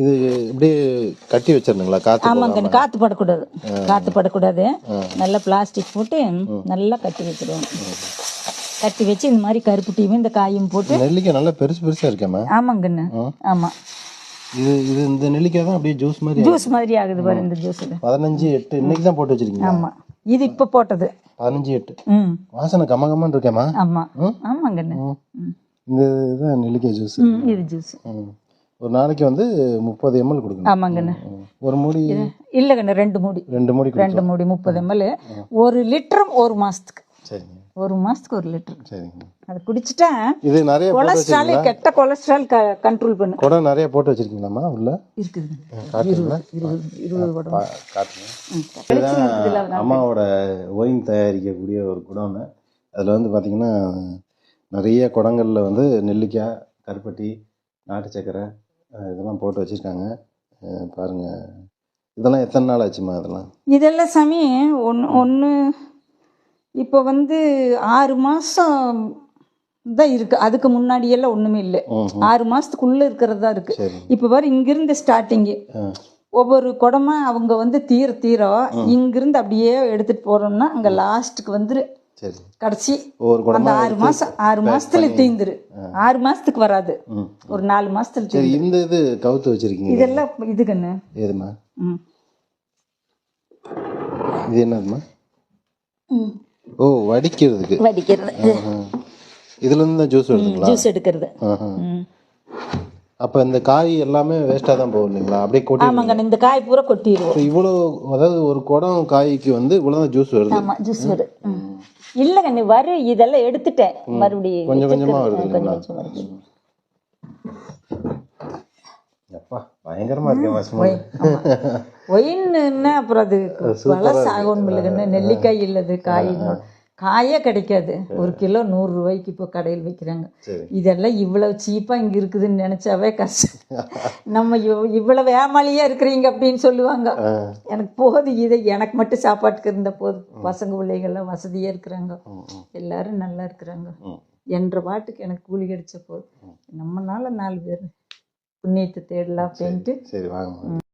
இது இப்படியே கட்டி வச்சிருந்துங்களா? காத்து ஆமாங்க, காற்று படக்கூடாது. காற்று படக்கூடாது. நல்லா பிளாஸ்டிக் போட்டு நல்லா கட்டி வச்சிருவோம். கட்டி வச்சு இந்த மாதிரி கருப்பு டீயும் இந்த காயும் போட்டு. நெல்லிக்காய் நல்லா பெருசு பெருசா இருக்கேம்மா. ஆமாங்கண்ணு. ஆமாம், இது இந்த நெல்லிக்காய் தான் அப்படியே ஜூஸ் மாதிரி ஆகுது பாரு. இந்த ஜூஸ் 15/8 இன்னைக்கு தான் போட்டு வச்சிருக்கீங்க? ஆமாம், இது இப்போ போட்டது 15/8. வாசனை கம்மகம்மன்னு இருக்கேம்மா. ஆமாம் ஆமாங்கண்ணு. இந்த இதுதான் நெல்லிக்காய் ஜூஸ். இது ஜூஸ் ஒரு நாளைக்கு வந்து 30 ml கொடுக்கணும். ஆமாங்கண்ணு. ஒரு மூடி இல்லைங்கண்ணு, 2 மூடி 2 மூடி 30 ml. 1 லிட்டர் 1 மாசத்துக்கு. சரிங்க, 1 மாசத்துக்கு 1 லிட்டர். சரிங்க, அது குடிச்சிட்டா இது நிறைய கொலஸ்ட்ரால், கெட்ட கொலஸ்ட்ரால் கண்ட்ரோல் பண்ணு. குடம் நிறைய போட்டு வச்சிருக்கீங்களாம்மா உள்ள? இருக்குது. 20 குடம் காட்டுங்க. அம்மாவோட ஒயின் தயாரிக்கக்கூடிய ஒரு குடம்னு. அதில் வந்து பார்த்தீங்கன்னா நிறைய குடங்களில் வந்து நெல்லிக்காய், கருப்பட்டி, நாட்டு சக்கரை இதெல்லாம் போட்டு வச்சுருக்காங்க பாருங்கள். இதெல்லாம் எத்தனை நாள் ஆச்சுமா? இதெல்லாம் சாமி ஒன்று இப்போ வந்து 6 மாதம் தான் இருக்குது. அதுக்கு முன்னாடியெல்லாம் ஒன்றுமே இல்லை. 6 மாதத்துக்குள்ளே இருக்கிறது தான் இருக்குது. இப்போ பாரு, இங்கிருந்து ஸ்டார்டிங்கு ஒவ்வொரு குடமா அவங்க வந்து தீர இங்கிருந்து அப்படியே எடுத்துகிட்டு போகிறோம்னா அங்கே லாஸ்ட்டுக்கு வந்துரு. கடைசி அந்த 6 மாசத்துல தீந்துரு. 6 மாசத்துக்கு வராது, ஒரு 4 மாசத்துல. இந்த இது கவுத்து வச்சிருக்கீங்க? இதெல்லாம் இதுக்குன்னு ஏதுமா? இது என்னதுமா? ஓ, வடிக்கிறதுக்கு. இதுல இருந்து ஜூஸ் எடுத்துக்கலாம். ஜூஸ் எடுக்கிறது. அப்ப இந்த காய் எல்லாமே வேஸ்டா தான் போகும் இல்லைங்களா? அப்படியே கொட்டி. ஆமாங்க, இந்த காய் பூரா கொட்டிடுவோம். இவ்வளவு, அதாவது ஒரு குடம் காய்க்கு வந்து இவ்வளவுதான் ஜூஸ் வருது? ஆமா, ஜூஸ் வருது. இல்லைங்க, நீ வரும், இதெல்லாம் எடுத்துட்டேன், மறுபடியும் கொஞ்சம் கொஞ்சமா வருது. அப்பா பயங்கரமா இருக்கேன். ஒயின்னு அப்புறம் அது பழசாகணும் இல்லைங்கன்னு. நெல்லிக்காய் இல்லது காயே கிடைக்காது. 1 கிலோ 100 ரூபாய்க்கு இப்போ கடையில் வைக்கிறாங்க. இதெல்லாம் இவ்வளவு சீப்பா இங்க இருக்குதுன்னு நினைச்சாவே கஷ்டம். நம்ம இவ்வளவு ஏமாளியா இருக்கிறீங்க அப்படின்னு சொல்லுவாங்க. எனக்கு போதும், இதை எனக்கு மட்டும் சாப்பாட்டுக்கு இருந்த போதும். பசங்க பிள்ளைகள்லாம் வசதியா இருக்கிறாங்க, எல்லாரும் நல்லா இருக்கிறாங்க. என்ற பாட்டுக்கு எனக்கு கூலி கிடைச்ச போதும். நம்மனால 4 பேர் புண்ணியத்தை தேடலாம் அப்படின்ட்டு. சரி வாங்க.